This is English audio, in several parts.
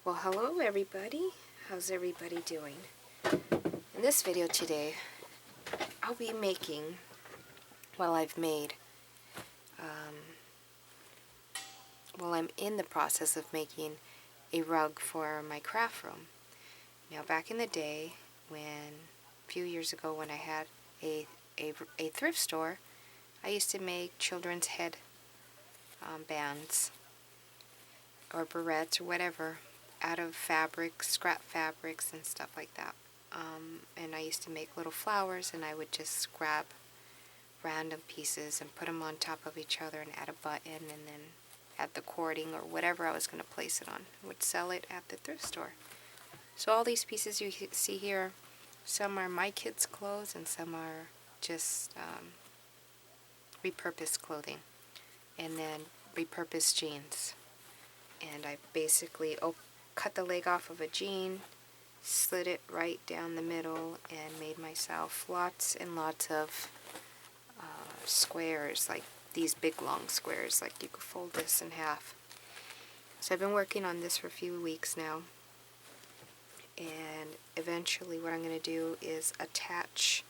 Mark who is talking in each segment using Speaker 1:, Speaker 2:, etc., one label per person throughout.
Speaker 1: Well, hello everybody. How's everybody doing? In this video today, I'll be making, I'm in the process of making a rug for my craft room. Now, back in the day, a few years ago when I had a thrift store, I used to make children's head bands or barrettes or whatever out of fabrics, scrap fabrics and stuff like that. And I used to make little flowers, and I would just grab random pieces and put them on top of each other and add a button and then add the cording or whatever I was going to place it on. I would sell it at the thrift store. So all these pieces you see here, some are my kids' clothes and some are just repurposed clothing, and then repurposed jeans. And I basically cut the leg off of a jean, slid it right down the middle, and made myself lots and lots of squares, like these big long squares, like you could fold this in half. So I've been working on this for a few weeks now, and eventually what I'm going to do is attach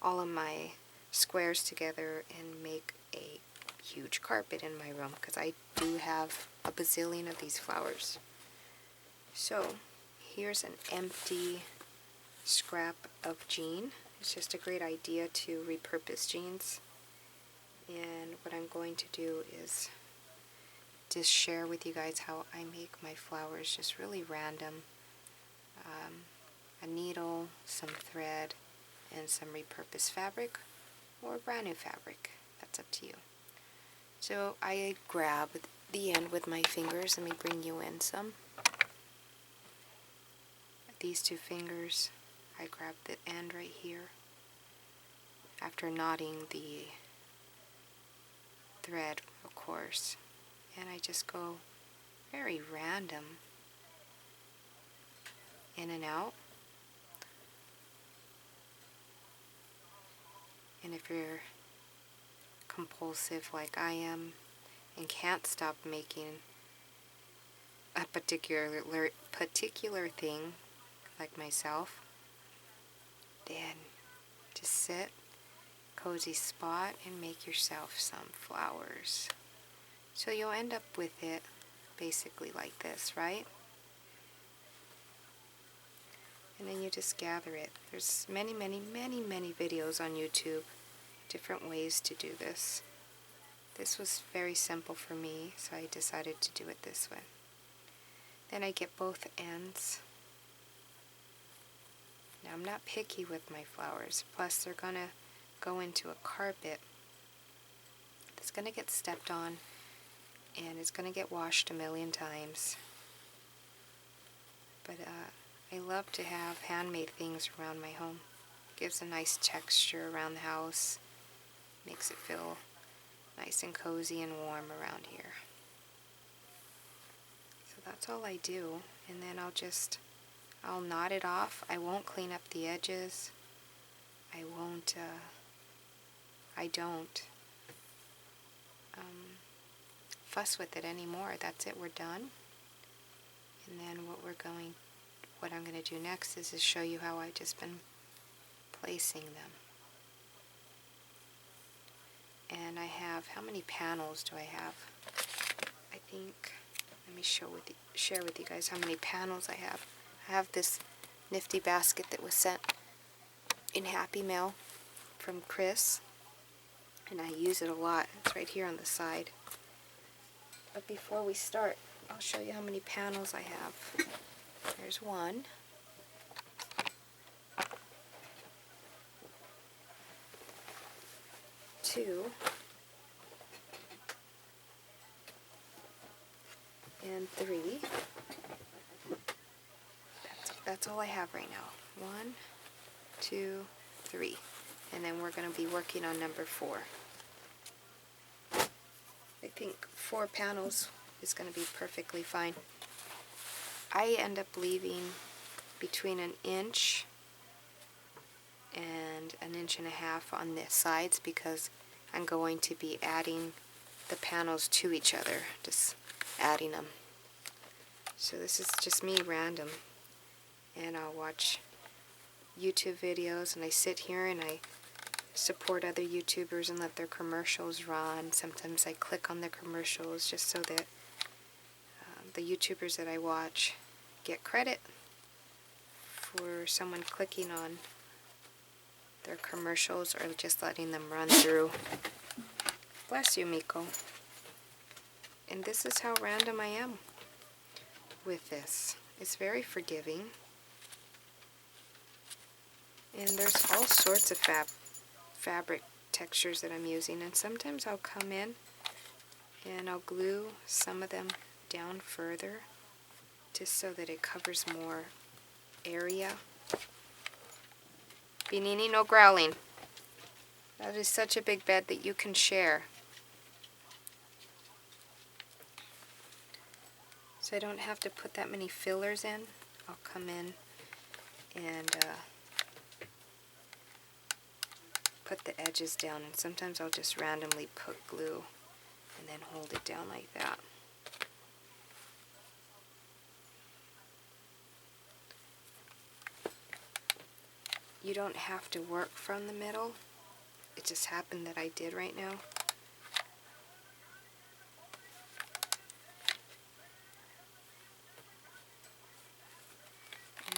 Speaker 1: all of my squares together and make a huge carpet in my room, because I do have a bazillion of these flowers. So here's an empty scrap of jean. It's just a great idea to repurpose jeans. And what I'm going to do is just share with you guys how I make my flowers, just really random. A needle, some thread, and some repurposed fabric or brand new fabric. That's up to you. So I grab the end with my fingers. Let me bring you in some. These two fingers, I grab the end right here after knotting the thread, of course, and I just go very random in and out. And if you're compulsive like I am and can't stop making a particular thing like myself, then just sit, cozy spot, and make yourself some flowers. So you'll end up with it basically like this, right? And then you just gather it. There's many videos on YouTube, different ways to do this. This was very simple for me, so I decided to do it this way. Then I get both ends. Now I'm not picky with my flowers, plus they're gonna go into a carpet that's gonna get stepped on and it's gonna get washed a million times. But I love to have handmade things around my home. Gives a nice texture around the house, makes it feel nice and cozy and warm around here. So that's all I do, and then I'll knot it off. I won't clean up the edges. I don't fuss with it anymore. That's it, we're done. And then what I'm going to do next is to show you how I've just been placing them. And I have, how many panels do I have? I think, let me share with you guys how many panels I have. I have this nifty basket that was sent in Happy Mail from Chris, and I use it a lot. It's right here on the side. But before we start, I'll show you how many panels I have. There's one. Two. And three. That's all I have right now. 1, 2, 3. And then we're going to be working on number 4. I think 4 panels is going to be perfectly fine. I end up leaving between an inch and an inch and a half on the sides because I'm going to be adding the panels to each other, just adding them. So this is just me random, and I'll watch YouTube videos, and I sit here and I support other YouTubers and let their commercials run. Sometimes I click on the commercials just so that the YouTubers that I watch get credit for someone clicking on their commercials or just letting them run through. Bless you, Miko. And this is how random I am with this. It's very forgiving. And there's all sorts of fabric textures that I'm using, and sometimes I'll come in and I'll glue some of them down further just so that it covers more area. Binini, no growling. That is such a big bed that you can share. So I don't have to put that many fillers in. I'll come in and put the edges down, and sometimes I'll just randomly put glue and then hold it down like that. You don't have to work from the middle. It just happened that I did right now.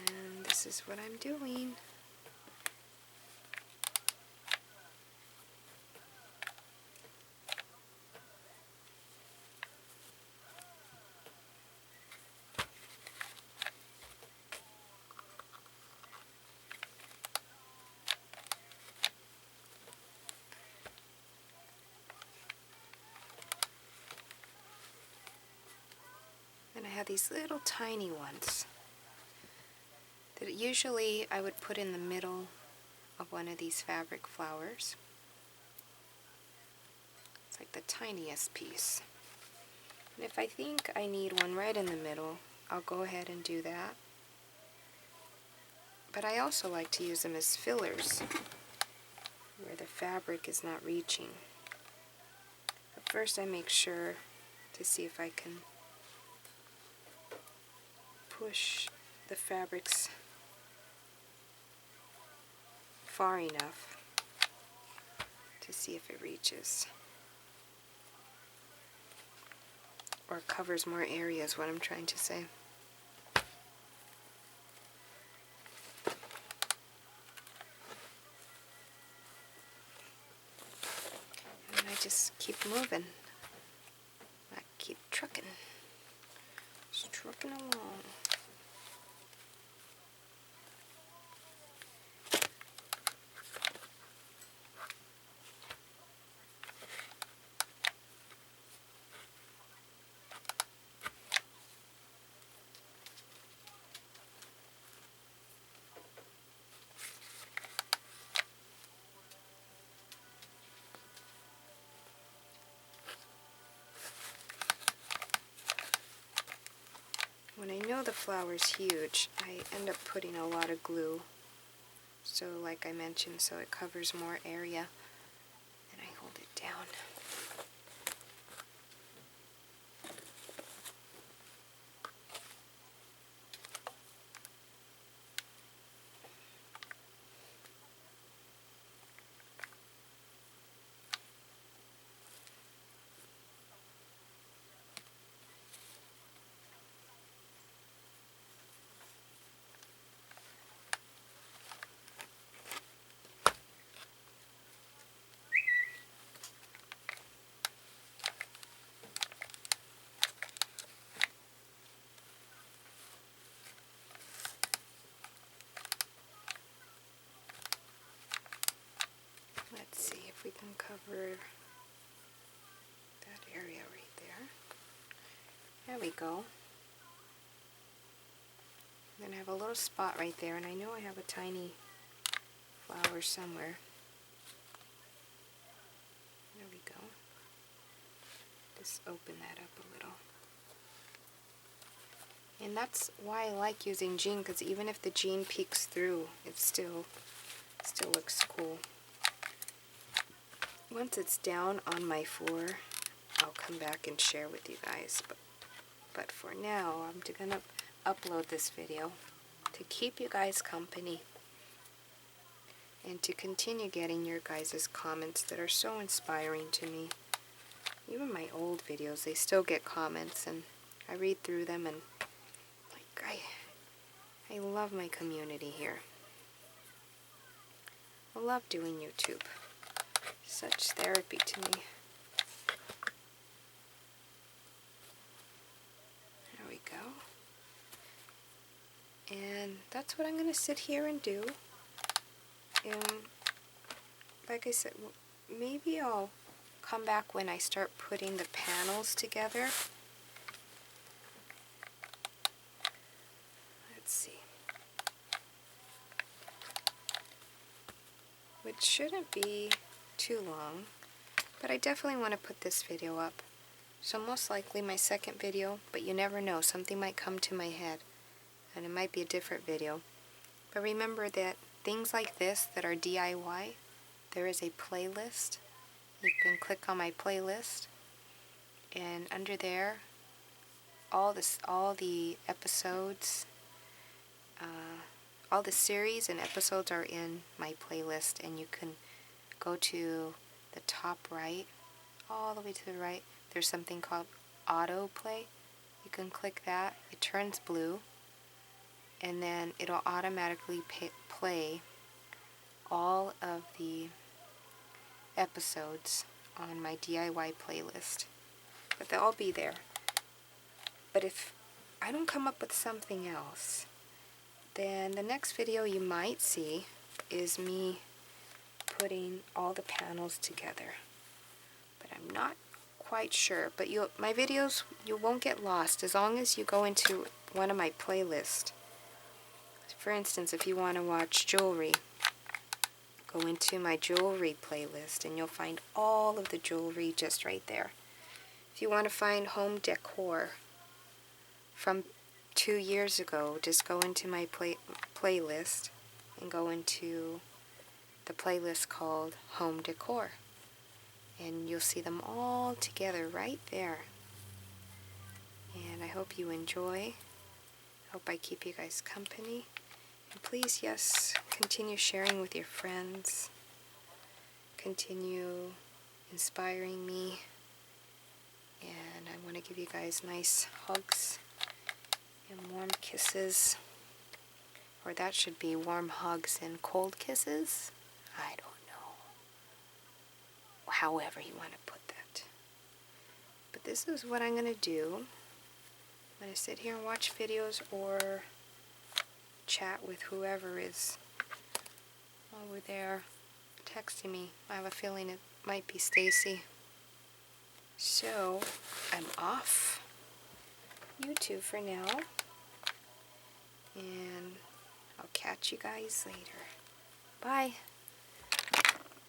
Speaker 1: And this is what I'm doing. And I have these little tiny ones that usually I would put in the middle of one of these fabric flowers. It's like the tiniest piece. And if I think I need one right in the middle, I'll go ahead and do that. But I also like to use them as fillers where the fabric is not reaching. But first I make sure to see if I can push the fabrics far enough to see if it reaches or covers more area is what I'm trying to say. And I just keep moving. I keep trucking. Just trucking along. When I know the flower's huge, I end up putting a lot of glue. So like I mentioned, so it covers more area, and I hold it down. Let's see if we can cover that area right there. There we go. Then I have a little spot right there, and I know I have a tiny flower somewhere. There we go. Just open that up a little. And that's why I like using jean, because even if the jean peeks through, it still looks cool. Once it's down on my floor, I'll come back and share with you guys. But But for now, I'm gonna upload this video to keep you guys company and to continue getting your guys' comments that are so inspiring to me. Even my old videos, they still get comments, and I read through them, and like I love my community here. I love doing YouTube. Such therapy to me. There we go. And that's what I'm going to sit here and do. Like I said, maybe I'll come back when I start putting the panels together. Let's see. Which shouldn't be too long, but I definitely want to put this video up. So most likely my second video, but you never know, something might come to my head, and it might be a different video. But remember that things like this that are DIY, there is a playlist. You can click on my playlist, and under there, all the episodes, all the series and episodes are in my playlist, and you can go to the top right, all the way to the right. There's something called autoplay. You can click that. It turns blue, and then it'll automatically play all of the episodes on my DIY playlist. But they'll all be there. But if I don't come up with something else, then the next video you might see is me putting all the panels together. But I'm not quite sure. But my videos, you won't get lost as long as you go into one of my playlists. For instance, if you want to watch jewelry, go into my jewelry playlist and you'll find all of the jewelry just right there. If you want to find home decor from 2 years ago, just go into my playlist and go into the playlist called Home Decor. And you'll see them all together right there. And I hope you enjoy. I hope I keep you guys company. And please, yes, continue sharing with your friends. Continue inspiring me. And I want to give you guys nice hugs and warm kisses. Or that should be warm hugs and cold kisses. I don't know. However you want to put that. But this is what I'm going to do. I'm going to sit here and watch videos or chat with whoever is over there texting me. I have a feeling it might be Stacy. So, I'm off YouTube for now. And I'll catch you guys later. Bye.